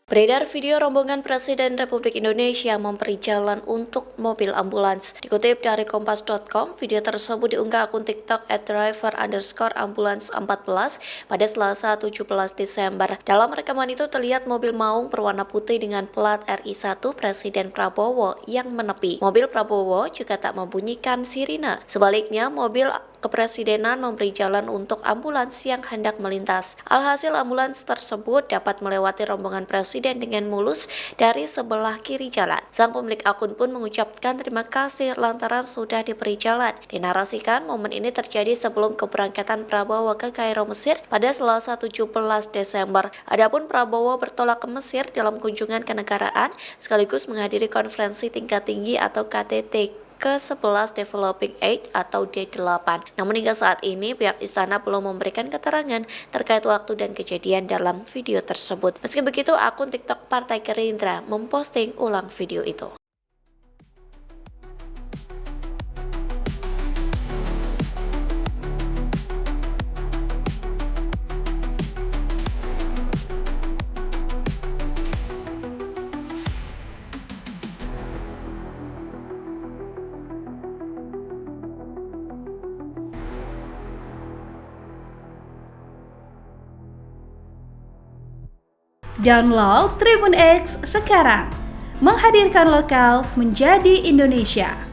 Beredar video rombongan Presiden Republik Indonesia memberi jalan untuk mobil ambulans. Dikutip dari kompas.com, video tersebut diunggah akun TikTok @driver_ambulans14 pada Selasa 17 Desember. Dalam rekaman itu terlihat mobil maung berwarna putih dengan plat RI1 Presiden Prabowo yang menepi. Mobil Prabowo juga tak membunyikan sirine. Sebaliknya, mobil kepresidenan memberi jalan untuk ambulans yang hendak melintas. Alhasil ambulans tersebut dapat melewati rombongan presiden dengan mulus dari sebelah kiri jalan. Sang pemilik akun pun mengucapkan terima kasih lantaran sudah diberi jalan. Dinarasikan momen ini terjadi sebelum keberangkatan Prabowo ke Kairo, Mesir pada Selasa 17 Desember. Adapun Prabowo bertolak ke Mesir dalam kunjungan kenegaraan sekaligus menghadiri konferensi tingkat tinggi atau KTT ke-11 Developing Aid atau D8. Namun hingga saat ini pihak istana belum memberikan keterangan terkait waktu dan kejadian dalam video tersebut. Meski begitu, akun TikTok Partai Gerindra memposting ulang video itu. Download Tribun X sekarang, menghadirkan lokal menjadi Indonesia.